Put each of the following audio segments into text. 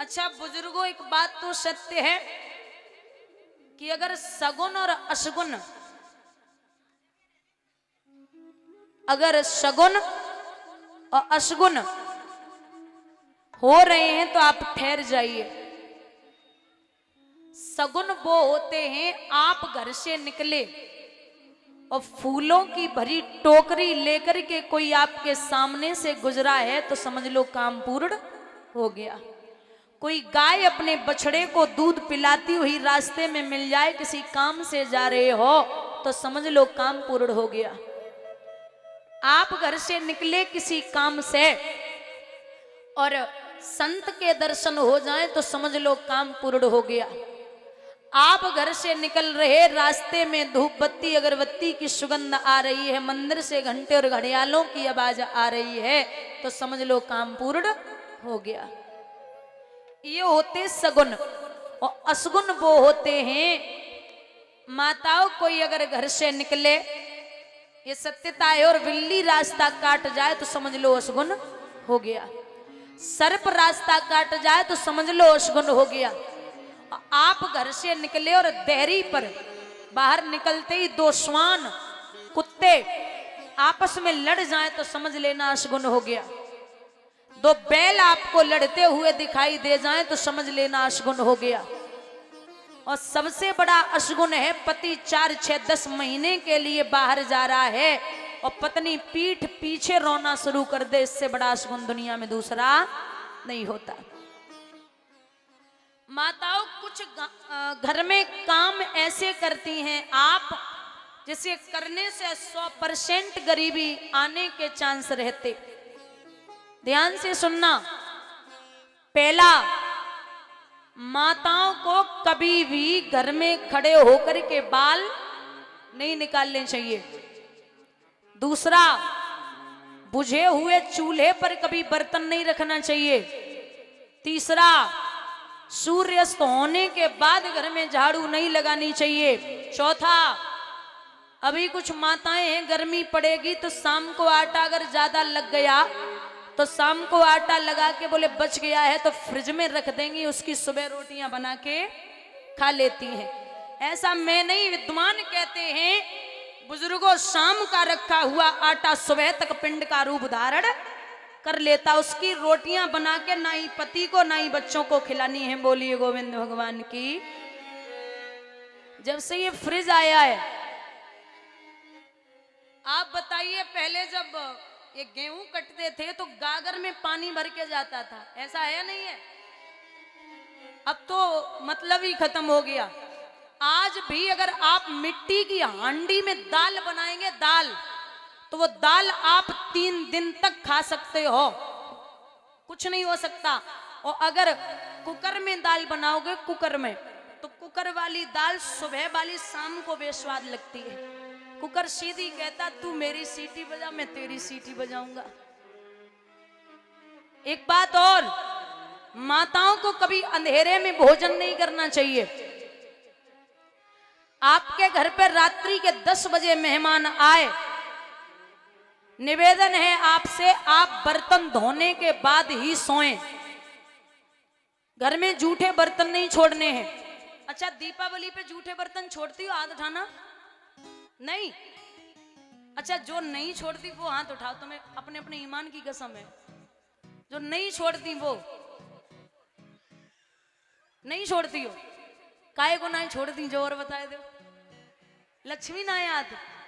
अच्छा बुजुर्गों, एक बात तो सत्य है कि अगर सगुन और अशगुन, अगर सगुन और अशगुन हो रहे हैं तो आप ठहर जाइए। सगुन वो होते हैं, आप घर से निकले और फूलों की भरी टोकरी लेकर के कोई आपके सामने से गुजरा है तो समझ लो काम पूर्ण हो गया। कोई गाय अपने बछड़े को दूध पिलाती हुई रास्ते में मिल जाए, किसी काम से जा रहे हो तो समझ लो काम पूर्ण हो गया। आप घर से निकले किसी काम से और संत के दर्शन हो जाए तो समझ लो काम पूर्ण हो गया। आप घर से निकल रहे, रास्ते में धूप बत्ती अगरबत्ती की सुगंध आ रही है, मंदिर से घंटे और घड़ियालों की आवाज आ रही है तो समझ लो काम पूर्ण हो गया। ये होते सगुन। और असगुन वो होते हैं, माताओं कोई अगर घर से निकले, ये सत्यता है, और बिल्ली रास्ता काट जाए तो समझ लो असगुन हो गया। सर्प रास्ता काट जाए तो समझ लो असगुन हो गया। आप घर से निकले और देहरी पर बाहर निकलते ही दो श्वान कुत्ते आपस में लड़ जाएं तो समझ लेना असगुन हो गया। दो बैल आपको लड़ते हुए दिखाई दे जाएं तो समझ लेना अशगुन हो गया। और सबसे बड़ा अशगुन है, पति 4, 6, 10 महीने के लिए बाहर जा रहा है और पत्नी पीठ पीछे रोना शुरू कर दे, इससे बड़ा अशगुन दुनिया में दूसरा नहीं होता। माताओं कुछ घर में काम ऐसे करती हैं आप जिसे करने से 100% गरीबी आने के चांस रहते। ध्यान से सुनना। पहला, माताओं को कभी भी घर में खड़े होकर के बाल नहीं निकालने चाहिए। दूसरा, बुझे हुए चूल्हे पर कभी बर्तन नहीं रखना चाहिए। तीसरा, सूर्यास्त होने के बाद घर में झाड़ू नहीं लगानी चाहिए। चौथा, अभी कुछ माताएं हैं, गर्मी पड़ेगी तो शाम को आटा अगर ज्यादा लग गया तो शाम को आटा लगा के बोले बच गया है तो फ्रिज में रख देंगी, उसकी सुबह रोटियां बना के खा लेती हैं। ऐसा मैं नहीं, विद्वान कहते हैं बुजुर्गों, शाम का रखा हुआ आटा सुबह तक पिंड का रूप धारण कर लेता। उसकी रोटियां बना के ना ही पति को ना ही बच्चों को खिलानी है। बोलिए गोविंद भगवान की। जब से ये फ्रिज आया है, आप बताइए, पहले जब ये गेहूं कटते थे तो गागर में पानी भर के जाता था, ऐसा है नहीं है? अब तो मतलब ही खत्म हो गया। आज भी अगर आप मिट्टी की हांडी में दाल बनाएंगे, दाल, तो वो दाल आप 3 दिन तक खा सकते हो, कुछ नहीं हो सकता। और अगर कुकर में दाल बनाओगे, कुकर में, तो कुकर वाली दाल सुबह वाली शाम को बेस्वाद लगती है। कुकर सीधी कहता तू मेरी सीटी बजा, मैं तेरी सीटी बजाऊंगा। एक बात और, माताओं को कभी अंधेरे में भोजन नहीं करना चाहिए। आपके घर पर रात्रि के 10 बजे मेहमान आए, निवेदन है आपसे, आप बर्तन धोने के बाद ही सोएं। घर में जूठे बर्तन नहीं छोड़ने हैं। अच्छा, दीपावली पे जूठे बर्तन छोड़ती हो? हाथ उठाना। नहीं? अच्छा, जो नहीं छोड़ती वो हाथ उठाओ। तुम्हें अपने अपने ईमान की कसम है, जो नहीं छोड़ती वो नहीं छोड़ती हो। काहे को नहीं छोड़ती, जो और बताए दो। लक्ष्मी ना याद,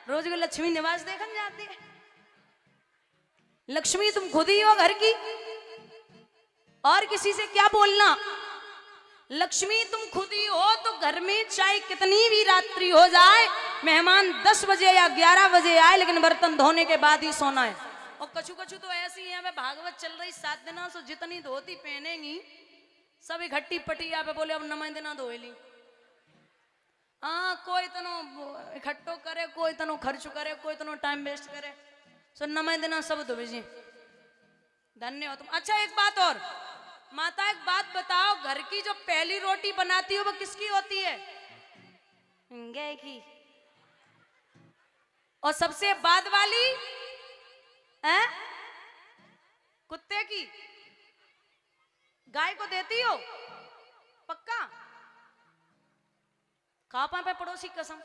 रोज को लक्ष्मी निवास देखने जाती है। लक्ष्मी तुम खुद ही हो घर की, और किसी से क्या बोलना। लक्ष्मी तुम खुद ही हो, तो घर में चाहे कितनी भी रात्रि हो जाए, मेहमान 10 बजे या 11 बजे आए, लेकिन बर्तन धोने के बाद ही सोना है। और कछु कछु तो ऐसी है, वे भागवत चल रही 7 दिनों से, जितनी धोती पहनेंगी सब इकट्ठी पटिया पे बोले अब नमय दिना धोएली। हाँ, कोई तनो इकट्ठो करे, कोई तनो खर्च करे, कोई तनो टाइम वेस्ट करे, सो नमय दिना सब धोबे जी। धन्य हो तुम। अच्छा, एक बात और, माता एक बात बताओ, घर की जो पहली रोटी बनाती हो वो किसकी होती है? गाय की। और सबसे बाद वाली है कुत्ते की। गाय को देती हो पक्का? खा पे पड़ोसी कसम।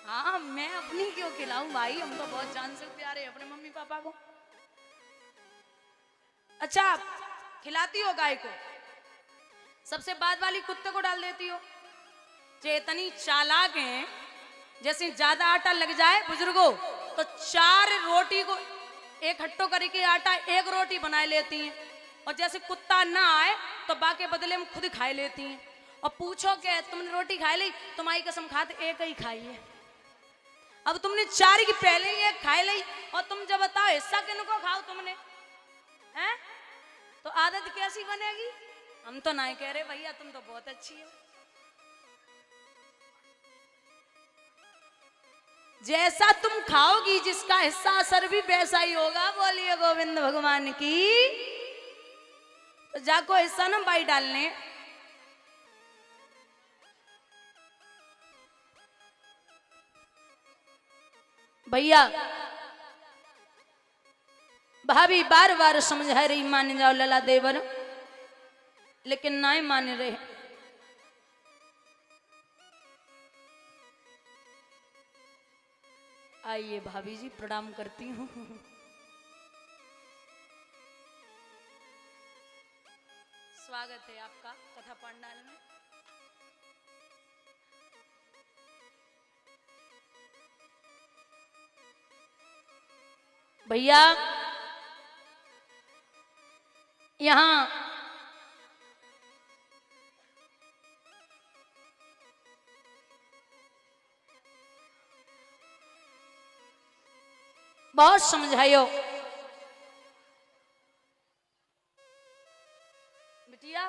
हाँ मैं अपनी क्यों खिलाऊं भाई, हम तो बहुत जान से प्यारे अपने मम्मी पापा को। अच्छा खिलाती हो गाय को, सबसे बाद वाली कुत्ते को डाल देती हो। जो इतनी चालाक हैं, जैसे ज्यादा आटा लग जाए बुजुर्गों तो 4 रोटी को एक हट्टो करके आटा 1 रोटी बनाए लेती हैं, और जैसे कुत्ता ना आए तो बाकी बदले में खुद खाए लेती हैं। और पूछो कि तुमने रोटी खाई ली? तुम्हारी कसम खाते 1 ही खाई है। अब तुमने 4 की पहले ही 1 खाई ली, और तुम जब बताओ हिस्सा किनको खाओ तुमने, हैं? तो आदत कैसी बनेगी? हम तो नहीं कह रहे भैया, तुम तो बहुत अच्छी हो। जैसा तुम खाओगी जिसका हिस्सा असर भी वैसा ही होगा। बोलिए गोविंद भगवान की। तो जाको हिस्सा ना भाई डालने। भैया भाभी बार बार समझा रही मान जाओ लला देवर, लेकिन ना मान रहे। आइए भाभी जी प्रणाम करती हूँ। स्वागत है आपका कथा पंडाल में। भैया यहाँ बहुत समझायो बिटिया।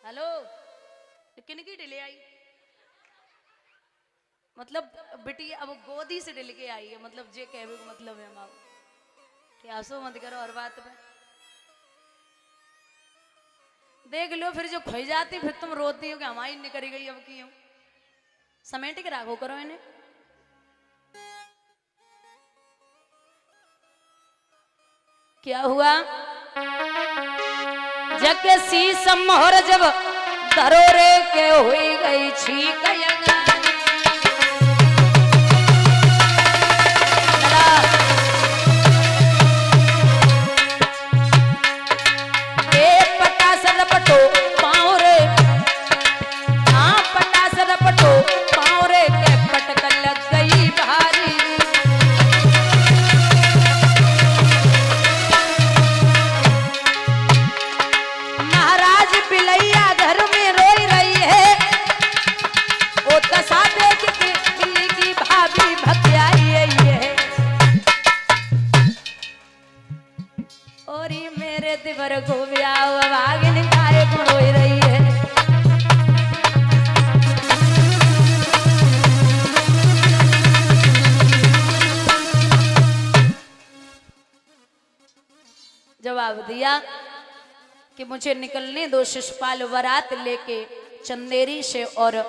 हेलो किनकी डिले आई? मतलब बिटिया अब गोदी से डिल के आई है, मतलब जे कहवे को मतलब है माँ आसो मत करो हर बात पे। देख लो फिर जो खोई जाती फिर तुम रोती हो कि हमारी निकली गई अब की। समेट के राखो करो इन्हें। क्या हुआ? जग शीस मोहर जब धरोरे के हुई गई छीक को ब्याह भागिन काहे को रोई रही है। जवाब दिया कि मुझे निकलने दो शिषपाल बारात लेके चंदेरी से, और